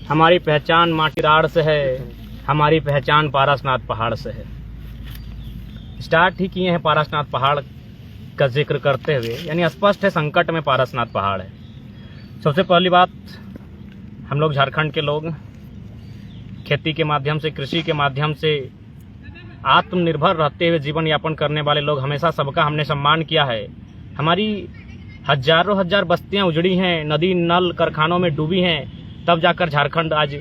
हमारी पहचान माटीराड़ से है, हमारी पहचान पारसनाथ पहाड़ से है। स्टार्ट ही किए हैं पारसनाथ पहाड़ का जिक्र करते हुए, यानी स्पष्ट है संकट में पारसनाथ पहाड़ है। सबसे पहली बात, हम लोग झारखंड के लोग खेती के माध्यम से, कृषि के माध्यम से आत्मनिर्भर रहते हुए जीवन यापन करने वाले लोग, हमेशा सबका हमने सम्मान किया है। हमारी हजारों हजार बस्तियां उजड़ी हैं, नदी नल कारखानों में डूबी हैं, तब जाकर झारखंड आज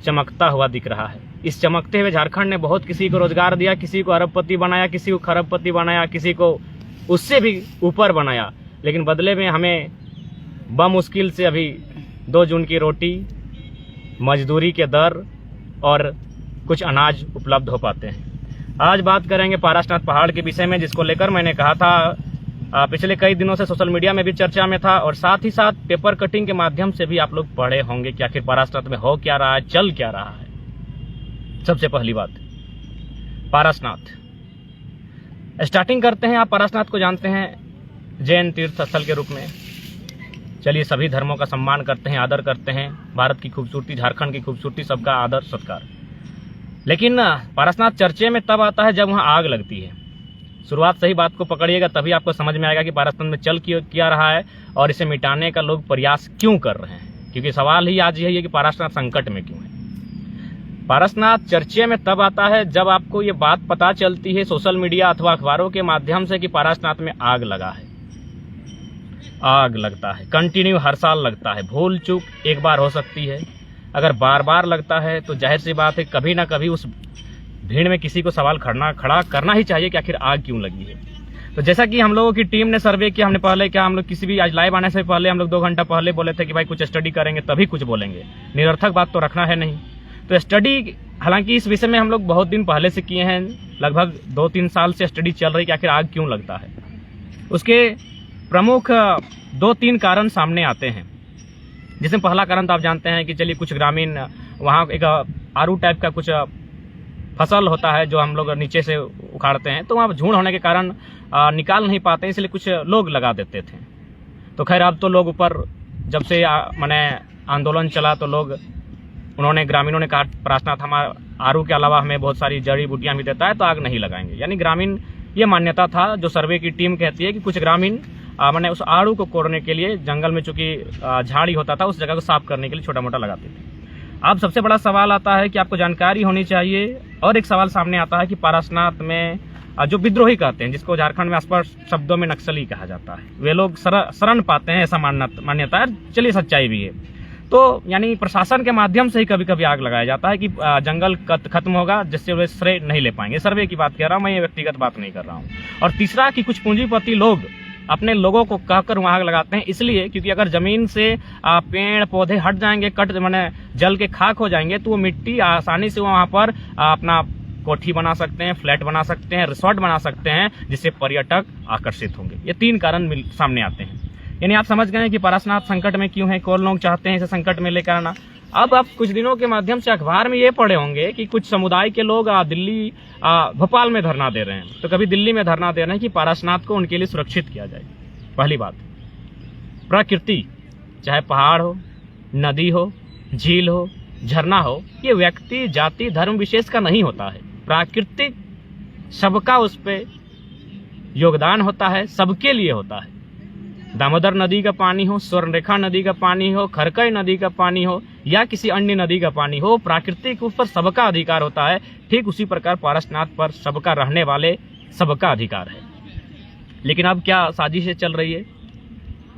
चमकता हुआ दिख रहा है। इस चमकते हुए झारखंड ने बहुत किसी को रोजगार दिया, किसी को अरबपति बनाया, किसी को खरबपति बनाया, किसी को उससे भी ऊपर बनाया, लेकिन बदले में हमें बमुश्किल से अभी 2 जून की रोटी, मजदूरी के दर और कुछ अनाज उपलब्ध हो पाते हैं। आज बात करेंगे पारसनाथ पहाड़ के विषय में, जिसको लेकर मैंने कहा था पिछले कई दिनों से सोशल मीडिया में भी चर्चा में था, और साथ ही साथ पेपर कटिंग के माध्यम से भी आप लोग पढ़े होंगे कि आखिर पारसनाथ में हो क्या रहा है, चल क्या रहा है। सबसे पहली बात, पारसनाथ स्टार्टिंग करते हैं। आप पारसनाथ को जानते हैं जैन तीर्थ स्थल के रूप में। चलिए, सभी धर्मों का सम्मान करते हैं, आदर करते हैं। भारत की खूबसूरती, झारखंड की खूबसूरती, सबका आदर सत्कार। लेकिन पारसनाथ चर्चे में तब आता है जब वहां आग लगती है। शुरुआत सही बात को पकड़िएगा, तभी आपको समझ में आएगा कि पारसनाथ में चल क्या रहा है और इसे मिटाने का लोग प्रयास क्यों कर रहे हैं। क्योंकि सवाल ही आज यही है कि पारसनाथ संकट में क्यों है। पारसनाथ चर्चे में तब आता है जब आपको ये बात पता चलती है सोशल मीडिया अथवा अखबारों के माध्यम से कि पारसनाथ में आग लगा है। आग लगता है, कंटिन्यू हर साल लगता है। भूल चूक एक बार हो सकती है, अगर बार बार लगता है तो जाहिर सी बात है कभी ना कभी उस भीड़ में किसी को सवाल खड़ा करना ही चाहिए कि आखिर आग क्यों लगी है। तो जैसा कि हम लोगों की टीम ने सर्वे किया, हमने पहले क्या, हम लोग किसी भी आज लाइव आने से पहले हम लोग 2 घंटा पहले बोले थे कि भाई कुछ स्टडी करेंगे तभी कुछ बोलेंगे, निरर्थक बात तो रखना है नहीं। तो स्टडी, हालांकि इस विषय में हम लोग बहुत दिन पहले से किए हैं, लगभग 2-3 साल से स्टडी चल रही कि आखिर आग क्यों लगता है। उसके प्रमुख 2-3 कारण सामने आते हैं, जिसमें पहला कारण तो आप जानते हैं कि चलिए कुछ ग्रामीण, वहाँ एक आरू टाइप का कुछ फसल होता है जो हम लोग नीचे से उखाड़ते हैं, तो वहाँ झुंड होने के कारण निकाल नहीं पाते, इसलिए कुछ लोग लगा देते थे। तो खैर अब तो लोग ऊपर, जब से मैंने आंदोलन चला तो लोग, उन्होंने, ग्रामीणों ने कहा पारसनाथ हमारा आरू के अलावा हमें बहुत सारी जड़ी बूटियां भी देता है, तो आग नहीं लगाएंगे। यानी ग्रामीण, ये मान्यता था, जो सर्वे की टीम कहती है कि कुछ ग्रामीण मैंने उस आड़ू को कोड़ने के लिए जंगल में चूंकि झाड़ी होता था, उस जगह को साफ करने के लिए छोटा मोटा लगाते थे। अब सबसे बड़ा सवाल आता है कि आपको जानकारी होनी चाहिए, और एक सवाल सामने आता है कि पारसनाथ में जो विद्रोही कहते हैं, जिसको झारखंड में स्पष्ट शब्दों में नक्सली कहा जाता है, वे लोग शरण पाते हैं, ऐसा मान्यता है। चलिए, सच्चाई भी है। तो यानी प्रशासन के माध्यम से ही कभी कभी आग लगाया जाता है कि जंगल खत्म होगा, जिससे वे श्रेय नहीं ले पाएंगे। सर्वे की बात कर रहा हूं मैं, ये व्यक्तिगत बात नहीं कर रहा हूं। और तीसरा कि कुछ पूंजीपति लोग अपने लोगों को कहकर वहां आग लगाते हैं, इसलिए क्योंकि अगर जमीन से पेड़ पौधे हट जाएंगे, माने जल के खाक हो जाएंगे, तो वो मिट्टी आसानी से वहां पर अपना कोठी बना सकते हैं, फ्लैट बना सकते हैं, रिसोर्ट बना सकते हैं, जिससे पर्यटक आकर्षित होंगे। ये 3 कारण सामने आते हैं। यानी आप समझ गए कि पारसनाथ संकट में क्यों है, कौन लोग चाहते हैं इसे संकट में लेकर आना। अब आप कुछ दिनों के माध्यम से अखबार में ये पढ़े होंगे कि कुछ समुदाय के लोग दिल्ली, भोपाल में धरना दे रहे हैं। तो कभी दिल्ली में धरना दे रहे हैं कि पारसनाथ को उनके लिए सुरक्षित किया जाए। पहली बात, प्रकृति, चाहे पहाड़ हो, नदी हो, झील हो, झरना हो, ये व्यक्ति, जाति, धर्म विशेष का नहीं होता है। प्राकृतिक सबका उस पे योगदान होता है, सबके लिए होता है। दामोदर नदी का पानी हो, स्वर्णरेखा नदी का पानी हो, खरकई नदी का पानी हो, या किसी अन्य नदी का पानी हो, प्राकृतिक उस पर सबका अधिकार होता है। ठीक उसी प्रकार पारसनाथ पर सबका रहने वाले सबका अधिकार है। लेकिन अब क्या साजिशें चल रही है,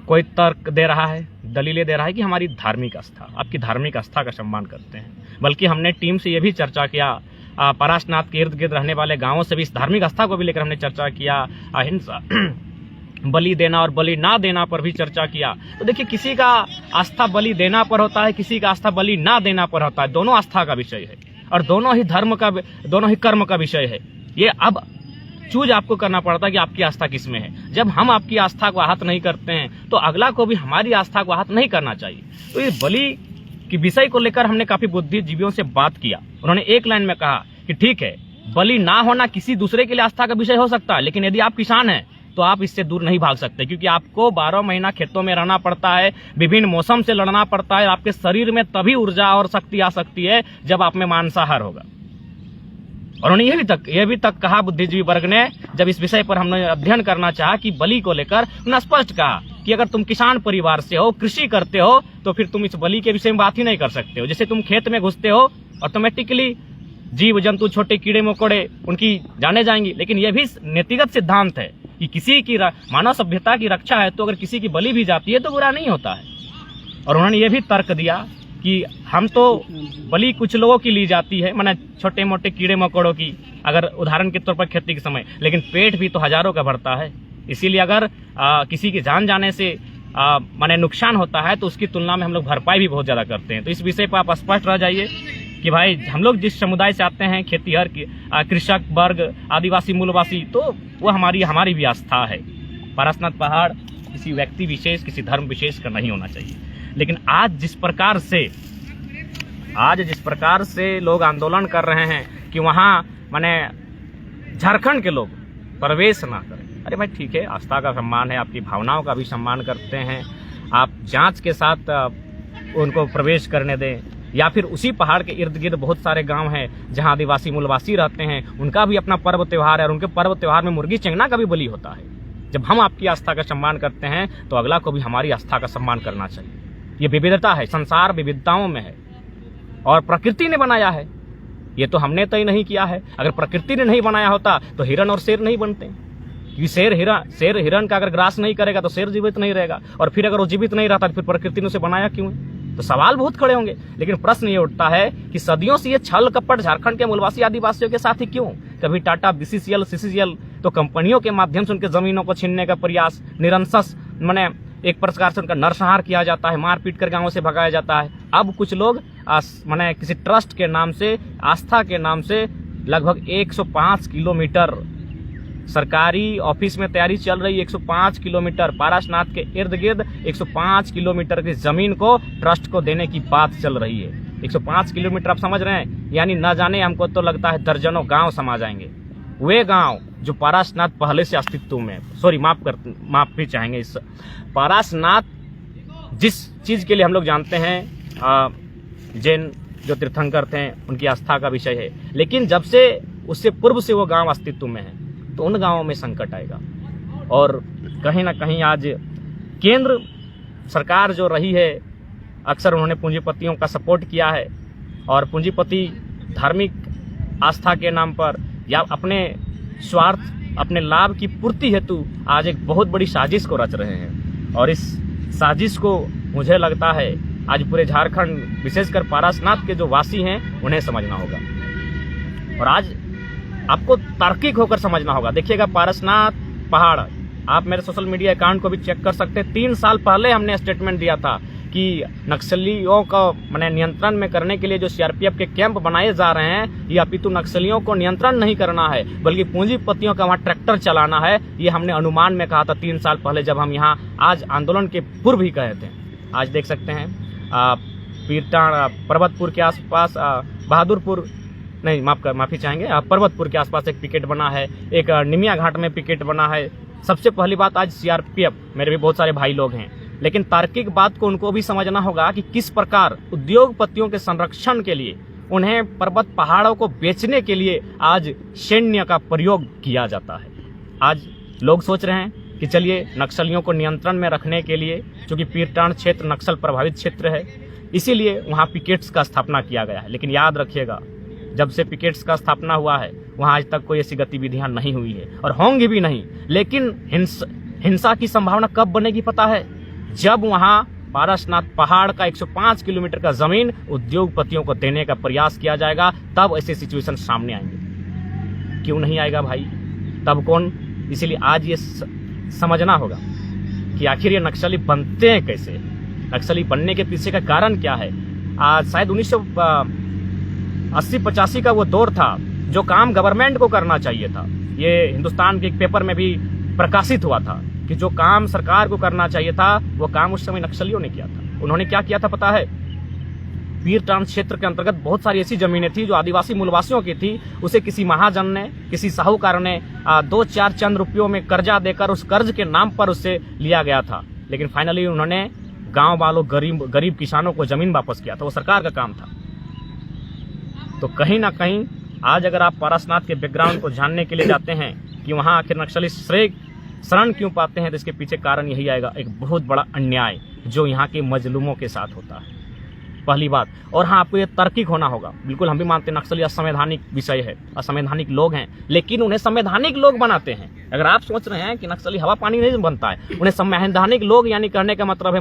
कोई तर्क दे रहा है, दलीलें दे रहा है कि हमारी धार्मिक आस्था, आपकी धार्मिक आस्था का सम्मान करते हैं। बल्कि हमने टीम से यह भी चर्चा किया, पारसनाथ के इर्द गिर्द रहने वाले गांवों से भी इस धार्मिक आस्था को भी लेकर हमने चर्चा किया, अहिंसा, बलि देना और बलि ना देना पर भी चर्चा किया। तो देखिए, किसी का आस्था बलि देना पर होता है, किसी का आस्था बलि ना देना पर होता है। दोनों आस्था का विषय है और दोनों ही धर्म का, दोनों ही कर्म का विषय है। ये अब चूज आपको करना पड़ता है कि आपकी आस्था किस में है। जब हम आपकी आस्था को आहत नहीं करते हैं तो अगला को भी हमारी आस्था को आहत नहीं करना चाहिए। तो ये बलि की विषय को लेकर हमने काफी बुद्धिजीवियों से बात किया। उन्होंने एक लाइन में कहा कि ठीक है, बलि ना होना किसी दूसरे के लिए आस्था का विषय हो सकता है, लेकिन यदि आप किसान हैं तो आप इससे दूर नहीं भाग सकते, क्योंकि आपको 12 महीना खेतों में रहना पड़ता है, विभिन्न मौसम से लड़ना पड़ता है। आपके शरीर में तभी ऊर्जा और शक्ति आ सकती है जब आप में मांसाहार होगा। और उन्होंने यह भी तक कहा, बुद्धिजीवी वर्ग ने, जब इस विषय पर हमने अध्ययन करना चाहा कि बलि को लेकर, उन्होंने स्पष्ट कहा कि अगर तुम किसान परिवार से हो, कृषि करते हो, तो फिर तुम इस बलि के विषय में बात ही नहीं कर सकते हो। जैसे तुम खेत में घुसते हो, ऑटोमेटिकली जीव जंतु, छोटे कीड़े मकोड़े, उनकी जाने जाएंगी। लेकिन यह भी नीतिगत सिद्धांत है कि किसी की मानव सभ्यता की रक्षा है, तो अगर किसी की बलि भी जाती है तो बुरा नहीं होता है। और उन्होंने ये भी तर्क दिया कि हम तो बलि कुछ लोगों की ली जाती है, माने छोटे मोटे कीड़े मकोड़ों की, अगर उदाहरण के तौर पर खेती के समय, लेकिन पेट भी तो हजारों का भरता है। इसीलिए अगर किसी की जान जाने से माने नुकसान होता है तो उसकी तुलना में हम लोग भरपाई भी बहुत ज्यादा करते हैं। तो इस विषय पर आप स्पष्ट रह जाइए कि भाई हम लोग जिस समुदाय से आते हैं, खेतीहर, कृषक वर्ग, आदिवासी मूलवासी, तो वो हमारी भी आस्था है। पारसनाथ पहाड़ किसी व्यक्ति विशेष, किसी धर्म विशेष का नहीं होना चाहिए। लेकिन आज जिस प्रकार से लोग आंदोलन कर रहे हैं कि वहाँ माने झारखंड के लोग प्रवेश ना करें, अरे भाई ठीक है, आस्था का सम्मान है, आपकी भावनाओं का भी सम्मान करते हैं, आप जांच के साथ उनको प्रवेश करने दें। या फिर उसी पहाड़ के इर्द गिर्द बहुत सारे गांव हैं जहां आदिवासी मूलवासी रहते हैं, उनका भी अपना पर्व त्यौहार है, और उनके पर्व त्यौहार में मुर्गी चेंगना का भी बलि होता है। जब हम आपकी आस्था का सम्मान करते हैं तो अगला को भी हमारी आस्था का सम्मान करना चाहिए। ये विविधता है, संसार विविधताओं में है, और प्रकृति ने बनाया है, ये तो हमने तय नहीं किया है। अगर प्रकृति ने नहीं बनाया होता तो हिरन और शेर नहीं बनते, क्योंकि शेर हिरन का अगर ग्रास नहीं करेगा तो शेर जीवित नहीं रहेगा, और फिर अगर वो जीवित नहीं रहता तो फिर प्रकृति ने उसे बनाया क्यों है? तो सवाल बहुत खड़े होंगे। लेकिन प्रश्न ये उठता है कि सदियों से ये छल कपट झारखंड के मूलवासी आदिवासियों के साथ ही क्यों? कभी टाटा, बीसीसीएल, सीसीसीएल तो कंपनियों के माध्यम से उनके जमीनों को छीनने का प्रयास, निरंतर माने एक प्रकार से उनका नरसंहार किया जाता है, मारपीट कर गांवों से भगाया जाता है। अब कुछ लोग माने किसी ट्रस्ट के नाम से, आस्था के नाम से लगभग 105 किलोमीटर सरकारी ऑफिस में तैयारी चल रही है, 105 किलोमीटर पारसनाथ के इर्द गिर्द 105 किलोमीटर की जमीन को ट्रस्ट को देने की बात चल रही है। 105 किलोमीटर आप समझ रहे हैं, यानी न जाने हमको तो लगता है दर्जनों गांव समा जाएंगे। वे गांव जो पारसनाथ पहले से अस्तित्व में, सॉरी माफी चाहेंगे, इस पारसनाथ जिस चीज के लिए हम लोग जानते हैं, जैन जो तीर्थंकर थे उनकी आस्था का विषय है, लेकिन जब से उससे पूर्व से वो गांव अस्तित्व में है तो उन गांवों में संकट आएगा। और कहीं ना कहीं आज केंद्र सरकार जो रही है, अक्सर उन्होंने पूंजीपतियों का सपोर्ट किया है, और पूंजीपति धार्मिक आस्था के नाम पर या अपने स्वार्थ, अपने लाभ की पूर्ति हेतु आज एक बहुत बड़ी साजिश को रच रहे हैं। और इस साजिश को मुझे लगता है आज पूरे झारखंड, विशेषकर पारसनाथ के जो वासी हैं, उन्हें समझना होगा, और आज आपको तार्किक होकर समझना होगा। देखिएगा, पारसनाथ पहाड़, आप मेरे सोशल मीडिया अकाउंट को भी चेक कर सकते हैं। 3 साल पहले हमने स्टेटमेंट दिया था कि नक्सलियों को माने नियंत्रण में करने के लिए जो सीआरपीएफ के कैंप बनाए जा रहे हैं, ये अपितु नक्सलियों को नियंत्रण नहीं करना है, बल्कि पूंजीपतियों का वहां ट्रैक्टर चलाना है। ये हमने अनुमान में कहा था 3 साल पहले, जब हम यहाँ आज आंदोलन के पूर्व ही कहे थे। आज देख सकते हैं पीरटाण, पर्वतपुर के आसपास, बहादुरपुर नहीं, माफी चाहेंगे, पर्वतपुर के आसपास एक पिकेट बना है, एक निमिया घाट में पिकेट बना है। सबसे पहली बात, आज सीआरपीएफ, मेरे भी बहुत सारे भाई लोग हैं, लेकिन तार्किक बात को उनको भी समझना होगा कि किस प्रकार उद्योगपतियों के संरक्षण के लिए, उन्हें पर्वत पहाड़ों को बेचने के लिए आज सैन्य का प्रयोग किया जाता है। आज लोग सोच रहे हैं कि चलिए नक्सलियों को नियंत्रण में रखने के लिए, क्योंकि पीरटाण क्षेत्र नक्सल प्रभावित क्षेत्र है, इसीलिए वहां पिकेट्स का स्थापना किया गया है। लेकिन याद रखिएगा, जब से पिकेट्स का स्थापना हुआ है वहां आज तक कोई ऐसी गतिविधियां नहीं हुई है, और होंगी भी नहीं। लेकिन हिंसा की संभावना कब बनेगी पता है? जब वहां पारसनाथ पहाड़ का 105 किलोमीटर का जमीन उद्योगपतियों को देने का प्रयास किया जाएगा, तब ऐसे सिचुएशन सामने आएंगे। क्यों नहीं आएगा भाई? तब कौन? इसीलिए आज ये समझना होगा कि आखिर ये नक्सली बनते हैं कैसे, नक्सली बनने के पीछे का कारण क्या है। आज शायद 1980-85 का वो दौर था, जो काम गवर्नमेंट को करना चाहिए था। ये हिंदुस्तान के एक पेपर में भी प्रकाशित हुआ था कि जो काम सरकार को करना चाहिए था, वो काम उस समय नक्सलियों ने किया था। उन्होंने क्या किया था पता है? पीरटान क्षेत्र के अंतर्गत बहुत सारी ऐसी जमीनें थी जो आदिवासी मूलवासियों की थी। उसे किसी महाजन ने, किसी साहूकार ने 2-4 चंद रुपयों में कर्जा देकर उस कर्ज के नाम पर उससे लिया गया था। लेकिन फाइनली उन्होंने गांव वालों, गरीब किसानों को जमीन वापस किया था। वो सरकार का काम था। तो कहीं ना कहीं आज अगर आप पारसनाथ के बैकग्राउंड को जानने के लिए जाते हैं कि वहां आखिर नक्सली शरण क्यों पाते हैं, तो इसके पीछे कारण यही आएगा, एक बहुत बड़ा अन्याय जो यहाँ के मजलूमों के साथ होता है, पहली बात। और हाँ, आपको ये तार्किक होना होगा। बिल्कुल हम भी मानते हैं नक्सली असंवैधानिक विषय है, असंवैधानिक लोग हैं, लेकिन उन्हें संवैधानिक लोग बनाते हैं। अगर आप सोच रहे हैं कि नक्सली हवा पानी नहीं बनता है, उन्हें संवैधानिक लोग यानी करने का मतलब है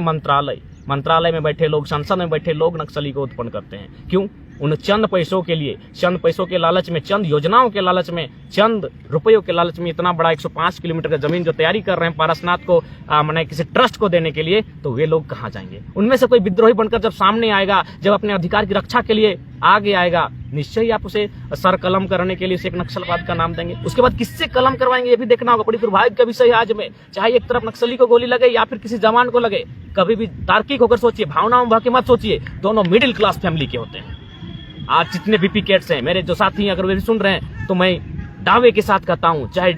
मंत्रालय में बैठे लोग, संसद में बैठे लोग नक्सली को उत्पन्न करते हैं। क्यों? उन चंद पैसों के लिए, चंद पैसों के लालच में, चंद योजनाओं के लालच में, चंद रुपयों के लालच में इतना बड़ा 105 किलोमीटर का जमीन जो तैयारी कर रहे हैं पारसनाथ को मैंने किसी ट्रस्ट को देने के लिए, तो वे लोग कहाँ जाएंगे? उनमें से कोई विद्रोही बनकर जब सामने आएगा, जब अपने अधिकार की रक्षा के लिए आगे आएगा, निश्चय ही आप उसे सर कलम करने के लिए उसे एक नक्सलवाद का नाम देंगे। उसके बाद किससे कलम करवाएंगे ये भी देखना होगा। बड़ी दुर्भाग्य का विषय है आज में, चाहे एक तरफ नक्सली को गोली लगे या फिर किसी जवान को लगे, कभी भी तार्किक होकर सोचिए, भावनाओं बह के मत सोचिए। दोनों मिडिल क्लास फैमिली के होते हैं। आज जितने भी पिकेट्स हैं, मेरे जो साथी हैं, अगर वे भी सुन रहे हैं, तो मैं दावे के साथ कहता हूं, चाहे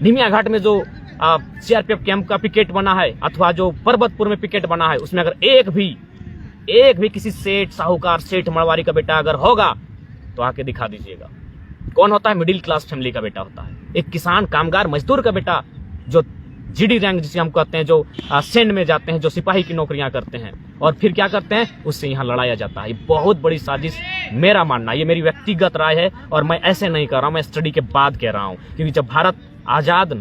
निमिया घाट में जो सीआरपीएफ कैंप का पिकेट बना है अथवा जो पर्वतपुर में पिकेट बना है, उसमें अगर एक भी किसी सेठ, साहूकार, सेठ, मड़वारी का बेटा अगर होगा तो आके दिखा दीजिएगा। कौन होता है? मिडिल क्लास फैमिली का बेटा होता है। एक किसान, कामगार, मजदूर का बेटा जो जीडी रैंक जिसे हम कहते हैं, जो सैन्य में जाते हैं, जो सिपाही की नौकरियां करते हैं, और फिर क्या करते हैं? उससे यहाँ लड़ाया जाता है। ये बहुत बड़ी साजिश, मेरा मानना, ये मेरी व्यक्तिगत राय है और मैं ऐसे नहीं कर रहा हूं, मैं स्टडी के बाद कह रहा हूं। क्योंकि जब भारत आजाद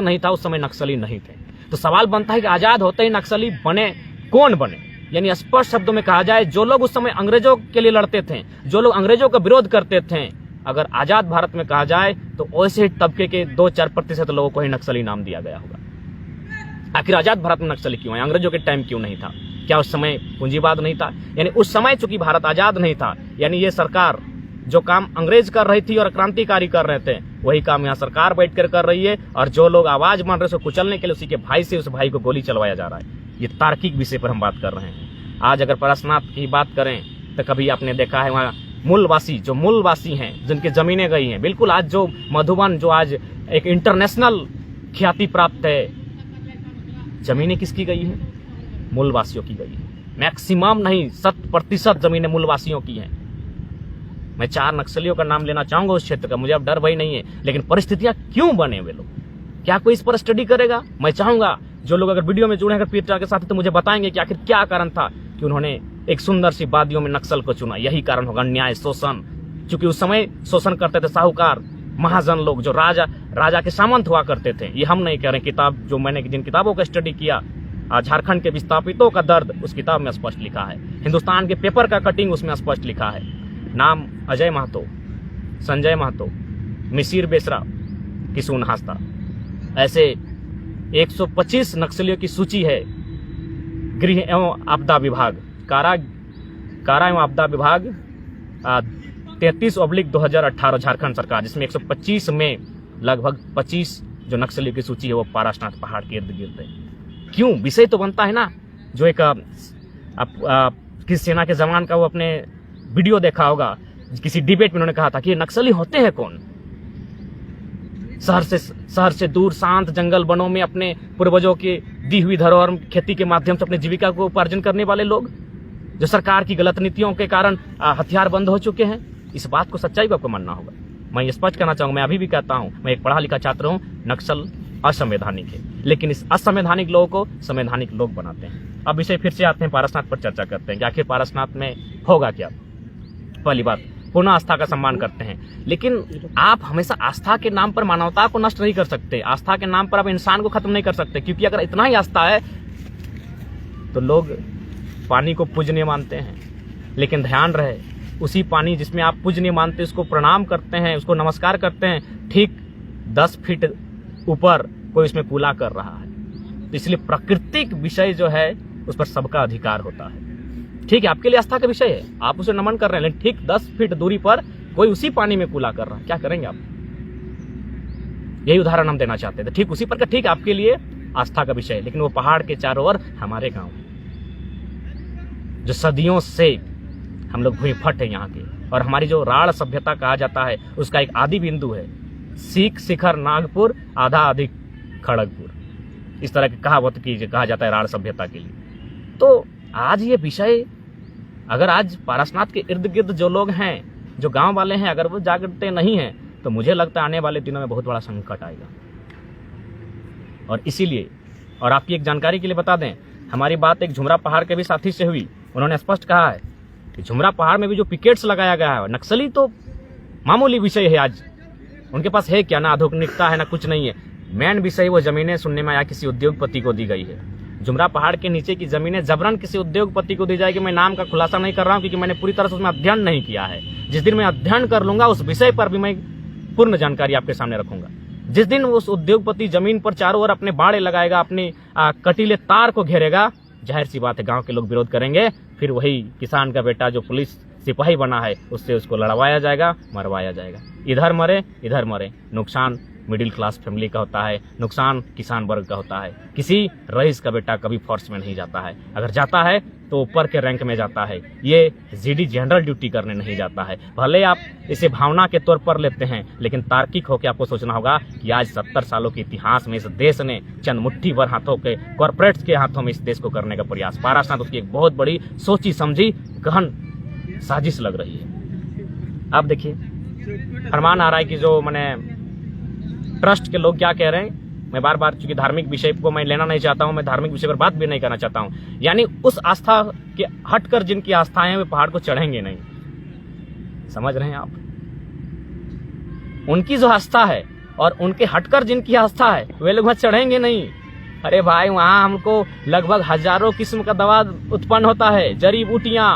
नहीं था उस समय नक्सली नहीं थे। तो सवाल बनता है कि आजाद होते ही नक्सली बने, कौन बने? यानी स्पष्ट शब्दों में कहा जाए, जो लोग उस समय अंग्रेजों के लिए लड़ते थे, जो लोग अंग्रेजों का विरोध करते थे, अगर आजाद भारत में कहा जाए तो वैसे ही तबके के 2-4% लोगों को ही नक्सली नाम दिया गया होगा। आखिर आजाद भारत में नक्सली क्यों है? अंग्रेजों के टाइम क्यों नहीं था? क्या उस समय पूंजीवाद नहीं था? यानी उस समय चूंकि भारत आजाद नहीं था, यानी ये सरकार जो काम अंग्रेज कर रही थी और क्रांतिकारी कर रहे थे, वही काम यहाँ सरकार बैठकर कर रही है। और जो लोग आवाज मान रहे, उसको कुचलने के लिए उसी के भाई से उस भाई को गोली चलवाया जा रहा है। ये तार्किक विषय पर हम बात कर रहे हैं। आज अगर पारसनाथ की बात करें तो कभी आपने देखा है वहाँ मूलवासी हैं, जिनकी जमीनें गई हैं, बिल्कुल आज जो मधुबन, जो आज एक इंटरनेशनल ख्याति प्राप्त है, जमीनें किसकी गई हैं? मूलवासियों की गई है। मैक्सिमम नहीं, 100% जमीनें मूलवासियों की हैं। मैं 4 नक्सलियों का नाम लेना चाहूंगा उस क्षेत्र का, मुझे अब डर भय नहीं है, लेकिन परिस्थितियां क्यों बने वे लोग, क्या कोई इस पर स्टडी करेगा? मैं चाहूंगा जो लोग अगर वीडियो में जुड़े हैं पीरटान के साथ, तो मुझे बताएंगे कि आखिर क्या कारण था कि उन्होंने एक सुंदर सी वादियों में नक्सल को चुना। यही कारण होगा, न्याय, शोषण। क्योंकि उस समय शोषण करते थे साहूकार, महाजन लोग, जो राजा के सामंत हुआ करते थे। ये हम नहीं कह रहे, किताब जो मैंने जिन किताबों का स्टडी किया, झारखंड के विस्थापितों का दर्द, उस किताब में स्पष्ट लिखा है। हिंदुस्तान के पेपर का कटिंग, उसमें स्पष्ट लिखा है। नाम अजय महतो, संजय महतो, मिसिर बेसरा, किशोर हास्ता, ऐसे 125 नक्सलियों की सूची है। गृह एवं आपदा विभाग, कारा एवं आपदा विभाग 33/2018 झारखंड सरकार, जिसमें 125 में लगभग 25 जो नक्सलियों की सूची है वो पारसनाथ पहाड़ के इर्द गिर्द है। क्यों? विषय तो बनता है ना। जो एक किस सेना के जवान का वो अपने वीडियो देखा होगा, किसी डिबेट में उन्होंने कहा था कि ये नक्सली होते हैं कौन? शहर से दूर शांत जंगल वनों में अपने पूर्वजों की दी हुई धरोहर खेती के माध्यम से अपने जीविका को उपार्जन करने वाले लोग, जो सरकार की गलत नीतियों के कारण हथियार बंद हो चुके हैं। इस बात को सच्चाई को आपको मानना होगा। मैं स्पष्ट करना चाहूंगा, मैं अभी भी कहता हूं, मैं एक पढ़ा लिखा छात्र हूं, नक्सल असंवैधानिक है, लेकिन इस असंवैधानिक लोगों को संवैधानिक लोग बनाते हैं। अब इसे फिर से आते हैं, पारसनाथ पर चर्चा करते हैं कि आखिर पारसनाथ में होगा क्या। पहली बात, पुनः आस्था का सम्मान करते हैं, लेकिन आप हमेशा आस्था के नाम पर मानवता को नष्ट नहीं कर सकते, आस्था के नाम पर आप इंसान को खत्म नहीं कर सकते। क्योंकि अगर इतना ही आस्था है तो लोग पानी को पूजनीय मानते हैं, लेकिन ध्यान रहे, उसी पानी जिसमें आप पूजनीय मानते हैं, उसको प्रणाम करते हैं, उसको नमस्कार करते हैं, ठीक 10 फीट ऊपर कोई उसमें कूला कर रहा है। तो इसलिए प्राकृतिक विषय जो है उस पर सबका अधिकार होता है। ठीक है, आपके लिए आस्था का विषय है, आप उसे नमन कर रहे हैं, लेकिन ठीक 10 फीट दूरी पर कोई उसी पानी में कूला कर रहा है, क्या करेंगे आप? यही उदाहरण हम देना चाहते थे। ठीक उसी पर का, ठीक आपके लिए आस्था का विषय है, लेकिन वो पहाड़ के चारों ओर हमारे गांव है। जो सदियों से हम लोग भूमिफट है यहाँ के, और हमारी जो राढ़ सभ्यता कहा जाता है उसका एक आदि बिंदु है सीख शिखर नागपुर आधा आदि खड़गपुर, इस तरह की कहावत की कहा जाता है राढ़ सभ्यता के लिए। तो आज ये विषय अगर आज पारसनाथ के इर्द गिर्द जो लोग हैं, जो गांव वाले हैं, अगर वो जागते नहीं हैं तो मुझे लगता है आने वाले दिनों में बहुत बड़ा संकट आएगा। और इसीलिए, और आपकी एक जानकारी के लिए बता दें, हमारी बात एक झुमरा पहाड़ के भी साथी से हुई। उन्होंने स्पष्ट कहा है कि झुमरा पहाड़ में भी जो पिकेट्स लगाया गया है, नक्सली तो मामूली विषय है। आज उनके पास है क्या, ना आधुनिकता है ना कुछ नहीं है। मेन विषय वो जमीनें सुनने में आया किसी उद्योगपति को दी गई है। झुमरा पहाड़ के नीचे की जमीनें जबरन किसी उद्योगपति को दी जाएगी। मैं नाम का खुलासा नहीं कर रहा हूं क्योंकि मैंने पूरी तरह से उसमें अध्ययन नहीं किया है। जिस दिन मैं अध्ययन कर लूंगा उस विषय पर भी मैं पूर्ण जानकारी आपके सामने रखूंगा। जिस दिन उस उद्योगपति जमीन पर चारों ओर अपने बाड़े लगाएगा, अपने कटीले तार को घेरेगा, जाहिर सी बात है गांव के लोग विरोध करेंगे। फिर वही किसान का बेटा जो पुलिस सिपाही बना है उससे उसको लड़वाया जाएगा, मरवाया जाएगा। इधर मरे इधर मरे। नुकसान मिडिल क्लास फैमिली का होता है, नुकसान किसान वर्ग का होता है। किसी रईस का बेटा कभी फोर्स में नहीं जाता है, अगर जाता है तो ऊपर के रैंक में जाता है। ये जीडी जनरल ड्यूटी करने नहीं जाता है। भले आप इसे भावना के तौर पर लेते हैं, लेकिन तार्किक होकर आपको सोचना होगा कि आज 70 सालों के इतिहास में इस देश ने चंद मुट्ठी भर हाथों के कॉर्पोरेट्स के हाथों में इस देश को करने का प्रयास, पारासनाथ उसकी एक बहुत बड़ी सोची समझी गहन साजिश लग रही है। अब देखिए फरमान आ रहा है कि जो मैंने ट्रस्ट के लोग क्या कह रहे हैं। मैं बार बार, चूंकि धार्मिक विषय को मैं लेना नहीं चाहता हूं, मैं धार्मिक विषय पर बात भी नहीं करना चाहता हूं। यानी उस आस्था के हटकर जिनकी आस्थाएं हैं वे पहाड़ को चढ़ेंगे नहीं। समझ रहे हैं आप? उनकी जो आस्था है और उनके हटकर जिनकी आस्था है वे लोग वहां चढ़ेंगे नहीं। अरे भाई, वहां हमको लगभग हजारों किस्म का दवा उत्पन्न होता है, जड़ी बूटियां,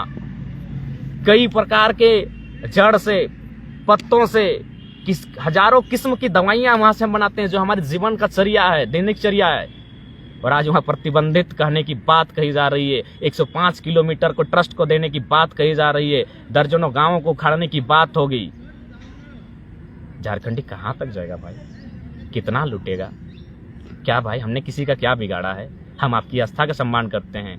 कई प्रकार के जड़ से, पत्तों से, हजारों किस्म की दवाइयां वहां से हम बनाते हैं, जो हमारे जीवन का चर्या है, दैनिक चर्या है। और आज वहां प्रतिबंधित कहने की बात कही जा रही है। 105 किलोमीटर को ट्रस्ट को देने की बात कही जा रही है। दर्जनों गांवों को उखाड़ने की बात होगी। झारखंडी कहां तक जाएगा भाई? कितना लूटेगा? क्या भाई, हमने किसी का क्या बिगाड़ा है? हम आपकी आस्था का सम्मान करते हैं।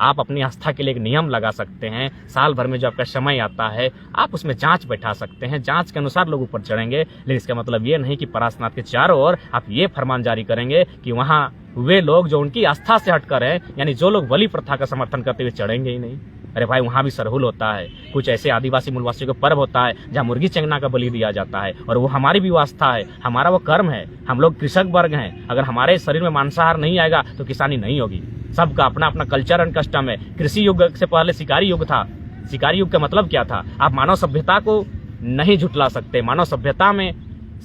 आप अपनी आस्था के लिए एक नियम लगा सकते हैं। साल भर में जो आपका समय आता है आप उसमें जांच बैठा सकते हैं। जांच के अनुसार लोग ऊपर चढ़ेंगे, लेकिन इसका मतलब ये नहीं कि पारसनाथ के चारों ओर आप ये फरमान जारी करेंगे कि वहां वे लोग जो उनकी आस्था से हटकर हैं, यानी जो लोग बलि प्रथा का समर्थन करते हुए चढ़ेंगे ही नहीं। अरे भाई, वहां भी सरहुल होता है, कुछ ऐसे आदिवासी मूलवासियों का पर्व होता है जहां मुर्गी चंगना का बलि दिया जाता है, और वो हमारी भी आस्था है, हमारा वो कर्म है। हम लोग कृषक वर्ग हैं। अगर हमारे शरीर में मांसाहार नहीं आएगा तो किसानी नहीं होगी। सबका अपना अपना कल्चर एंड कस्टम है। कृषि युग से पहले शिकारी युग था। शिकारी युग का मतलब क्या था? आप मानव सभ्यता को नहीं झुटला सकते। मानव सभ्यता में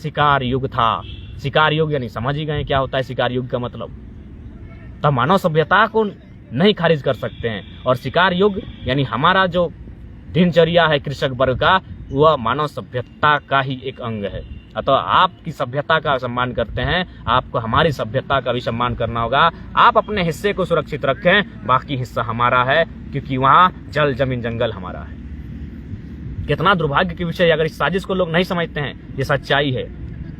शिकार युग था। शिकार युग यानी समझ ही गए क्या होता है शिकार युग का मतलब। तब मानव सभ्यता को नहीं खारिज कर सकते हैं। और शिकार युग यानी हमारा जो दिनचर्या है कृषक वर्ग का, वह मानव सभ्यता का ही एक अंग है। अतः आपकी सभ्यता का सम्मान करते हैं, आपको हमारी सभ्यता का भी सम्मान करना होगा। आप अपने हिस्से को सुरक्षित रखें, बाकी हिस्सा हमारा है, क्योंकि वहां जल जमीन जंगल हमारा है। कितना दुर्भाग्य की विषय, अगर इस साजिश को लोग नहीं समझते हैं। ये सच्चाई है।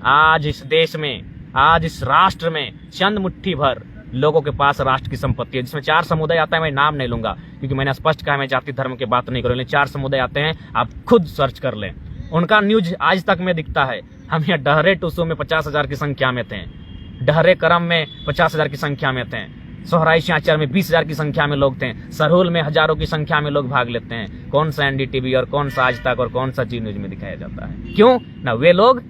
आज इस देश में, आज इस राष्ट्र में चंद मुट्ठी भर लोगों के पास राष्ट्र की संपत्ति है, जिसमें 4 समुदाय आता है। मैं नाम नहीं लूंगा क्योंकि मैंने स्पष्ट कहा मैं जाति धर्म की बात नहीं करूँ। 4 समुदाय आते हैं, आप खुद सर्च कर लें। उनका न्यूज आज तक में दिखता है। हम यहाँ डहरे टूसू में 50,000 की संख्या में थे, डहरे करम में 50,000 की संख्या में थे, सोहराई चाचर में 20,000 की संख्या में लोग थे, सरहुल में हजारों की संख्या में लोग भाग लेते हैं। कौन सा NDTV और कौन सा आज तक और कौन सा जी न्यूज में दिखाया जाता है? क्यों ना? वे लोग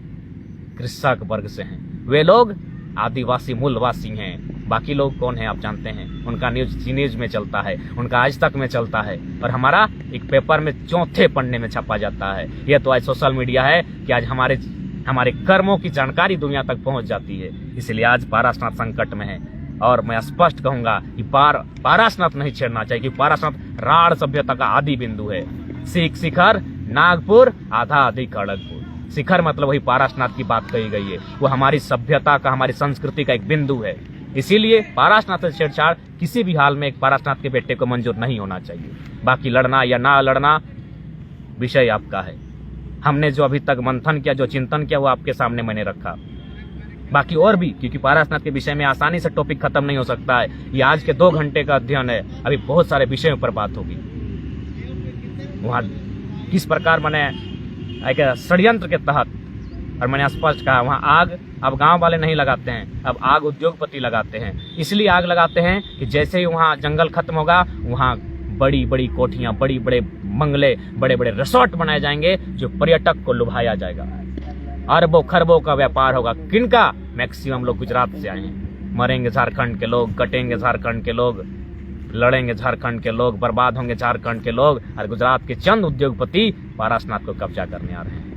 कृषक वर्ग से हैं, वे लोग आदिवासी मूलवासी हैं। बाकी लोग कौन है आप जानते हैं? उनका न्यूज जी न्यूज में चलता है, उनका आज तक में चलता है, और हमारा एक पेपर में 4थे पन्ने में छपा जाता है। यह तो आज सोशल मीडिया है कि आज हमारे कर्मों की जानकारी दुनिया तक पहुंच जाती है। इसलिए आज पारसनाथ संकट में है। और मैं स्पष्ट कहूंगा कि पारसनाथ नहीं छेड़ना चाहिए, क्योंकि पारसनाथ राढ़ सभ्यता का आदि बिंदु है। शिखर नागपुर आधा आदि खड़गपुर। शिखर मतलब वही पारसनाथ की बात कही गई है, वो हमारी सभ्यता का, हमारी संस्कृति का एक बिंदु है। इसीलिए पारसनाथ से छेड़छाड़ किसी भी हाल में एक पारसनाथ के बेटे को मंजूर नहीं होना चाहिए। बाकी लड़ना या ना लड़ना विषय आपका है। हमने जो अभी तक मंथन किया, जो चिंतन किया, वो आपके सामने मैंने रखा। बाकी और भी, क्योंकि पारसनाथ के विषय में आसानी से टॉपिक खत्म नहीं हो सकता है। ये आज के 2 घंटे का अध्ययन है, अभी बहुत सारे विषयों पर बात होगी। वहाँ किस प्रकार मैंने एक षड्यंत्र के तहत, और मैंने स्पष्ट कहा, वहाँ आग अब गांव वाले नहीं लगाते हैं, अब आग उद्योगपति लगाते हैं। इसलिए आग लगाते हैं कि जैसे ही वहाँ जंगल खत्म होगा, वहाँ बड़ी बड़ी कोठियाँ, बड़ी बड़े बंगले, बड़े बड़े रिसोर्ट बनाए जाएंगे, जो पर्यटक को लुभाया जाएगा। अरबों खरबों का व्यापार होगा। किनका? मैक्सिमम लोग गुजरात से आए हैं। मरेंगे झारखंड के लोग, कटेंगे झारखंड के लोग, लड़ेंगे झारखंड के लोग, बर्बाद होंगे झारखंड के लोग, और गुजरात के चंद उद्योगपति पारसनाथ को कब्जा करने आ रहे हैं।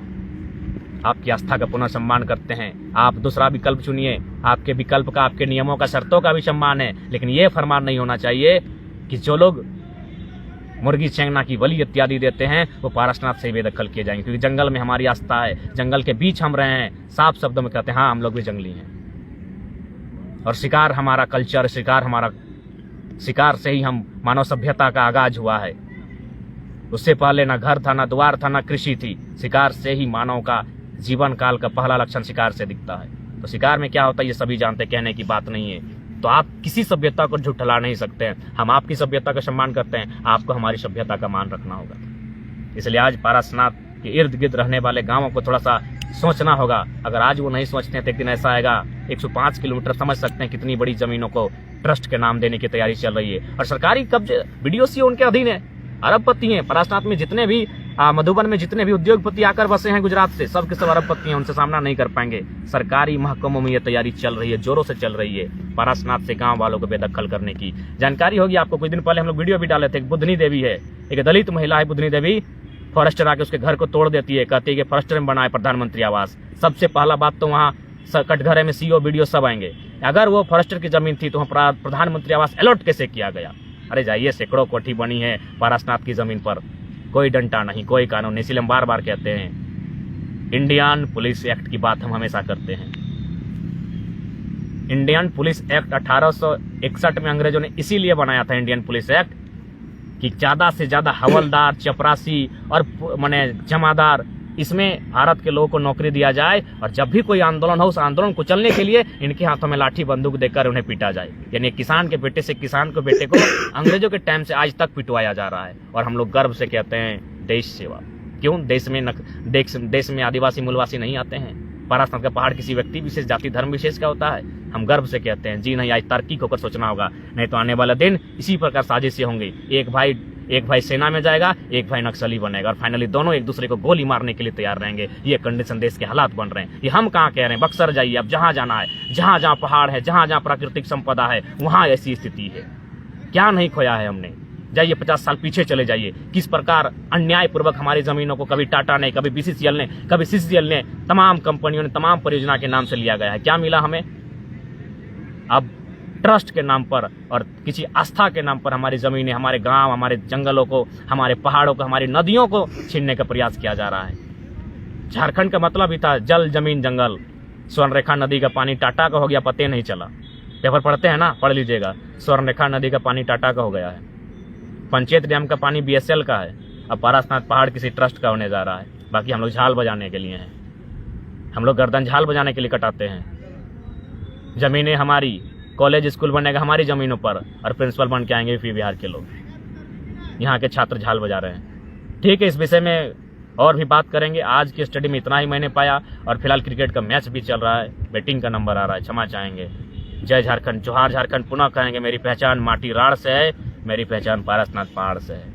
आपकी आस्था का पुनः सम्मान करते हैं। आप दूसरा विकल्प चुनिए, आपके विकल्प का, आपके नियमों का, शर्तों का भी सम्मान है, लेकिन ये फरमान नहीं होना चाहिए कि जो लोग मुर्गी चेंगना की बलि इत्यादि देते हैं वो पारसनाथ से बेदखल किए जाएंगे, क्योंकि जंगल में हमारी आस्था है, जंगल के बीच हम रहे हैं। साफ शब्दों में कहते हैं, हाँ, हम लोग भी जंगली हैं, और शिकार हमारा कल्चर, शिकार से ही हम मानव सभ्यता का आगाज हुआ है। उससे पहले ना घर था, ना द्वार था, ना कृषि थी। शिकार से ही मानव का जीवन काल का पहला लक्षण शिकार से दिखता है। तो शिकार में क्या होता है ये सभी जानते, कहने की बात नहीं है। तो आप किसी सभ्यता को झुठला नहीं सकते हैं। हम आपकी सभ्यता का सम्मान करते हैं, आपको हमारी सभ्यता का मान रखना होगा। इसलिए आज पारसनाथ के इर्द गिर्द रहने वाले गांवों को थोड़ा सा सोचना होगा। अगर आज वो नहीं सोचते हैं तो एक दिन ऐसा आएगा, 105 किलोमीटर समझ सकते हैं कितनी बड़ी जमीनों को ट्रस्ट के नाम देने की तैयारी चल रही है, और सरकारी कब्जे बीडीओसी उनके अधीन है। अरबपति हैं पारसनाथ में, जितने भी मधुबन में जितने भी उद्योगपति आकर बसे हैं गुजरात से, सब के सब अरबपति हैं, उनसे सामना नहीं कर पाएंगे। सरकारी महकमों में ये तैयारी चल रही है, जोरों से चल रही है, पारसनाथ से गांव वालों को बेदखल करने की। जानकारी होगी आपको, कुछ दिन पहले हम लोग वीडियो भी डाले थे। एक बुधनी देवी है, एक दलित महिला है बुधनी देवी, फॉरेस्टर आके उसके घर को तोड़ देती है, कहती है कि फॉरेस्टर में बनाए प्रधानमंत्री आवास। सबसे पहला बात तो वहाँ कटघरे में सीओ वीडियो सब आएंगे। अगर वो फॉरेस्टर की जमीन थी तो वहाँ प्रधानमंत्री आवास अलॉट कैसे किया गया? अरे जाइए, सैकड़ों कोठी बनी है पारसनाथ की जमीन पर, कोई डंटा नहीं, कोई कानून नहीं। इसलिए हम बार बार कहते हैं, इंडियन पुलिस एक्ट की बात हम हमेशा करते हैं। इंडियन पुलिस एक्ट 1861 में अंग्रेजों ने इसीलिए बनाया था इंडियन पुलिस एक्ट, कि ज्यादा से ज्यादा हवलदार, चपरासी और माने जमादार, इसमें भारत के लोगों को नौकरी दिया जाए, और जब भी कोई आंदोलन हो, उस आंदोलन को चलने के लिए इनके हाथों में लाठी बंदूक देकर उन्हें पीटा जाए। यानी किसान के बेटे से किसान के बेटे को अंग्रेजों के टाइम से आज तक पिटवाया जा रहा है। और हम लोग गर्व से कहते हैं देश सेवा। क्यों? देश में आदिवासी मूलवासी नहीं आते हैं। पारसनाथ का पहाड़ किसी व्यक्ति विशेष, जाति धर्म विशेष का होता है। हम गर्व से कहते हैं जी नहीं, आज तार्किक होकर सोचना होगा, नहीं तो आने वाला दिन इसी प्रकार साजिशें होंगी। एक भाई सेना में जाएगा, एक भाई नक्सली बनेगा, और फाइनली दोनों एक दूसरे को गोली मारने के लिए तैयार रहेंगे। ये कंडीशन देश के हालात बन रहे हैं। ये हम कहाँ कह रहे हैं? बक्सर जाइए, अब जहां जाना है, जहां जहां पहाड़ है, जहां जहां प्राकृतिक संपदा है, वहां ऐसी स्थिति है। क्या नहीं खोया है हमने? जाइए 50 साल पीछे चले जाइए, किस प्रकार अन्यायपूर्वक हमारी जमीनों को कभी टाटा ने, कभी बीसीसीएल ने, कभी सीसीएल ने, तमाम कंपनियों ने, तमाम परियोजना के नाम से लिया गया है। क्या मिला हमें? अब ट्रस्ट के नाम पर और किसी आस्था के नाम पर हमारी जमीनें, हमारे गांव, हमारे जंगलों को, हमारे पहाड़ों को, हमारी नदियों को छीनने का प्रयास किया जा रहा है। झारखंड का मतलब ही था जल, जमीन, जंगल। स्वर्णरेखा नदी का पानी टाटा का हो गया, पता नहीं चला। पेपर पढ़ते हैं ना, पढ़ लीजिएगा। स्वर्णरेखा नदी का पानी टाटा का हो गया है। पंचायत डैम का पानी बीएसएल का है। अब पारसनाथ पहाड़ किसी ट्रस्ट का होने जा रहा है। बाकी हम लोग झाल बजाने के लिए हैं, हम लोग गर्दन झाल बजाने के लिए कटाते हैं। जमीनें हमारी, कॉलेज स्कूल बनेगा हमारी जमीनों पर, और प्रिंसिपल बन के आएंगे यूपी बिहार के लोग। यहाँ के छात्र झाल बजा रहे हैं। ठीक है, इस विषय में और भी बात करेंगे। आज की स्टडी में इतना ही मैंने पाया, और फिलहाल क्रिकेट का मैच भी चल रहा है, बैटिंग का नंबर आ रहा है, क्षमा चाहेंगे। जय झारखंड, जोहार झारखंड। पुनः कहेंगे, मेरी पहचान माटी राड़ से है, मेरी पहचान पारसनाथ पहाड़ से है।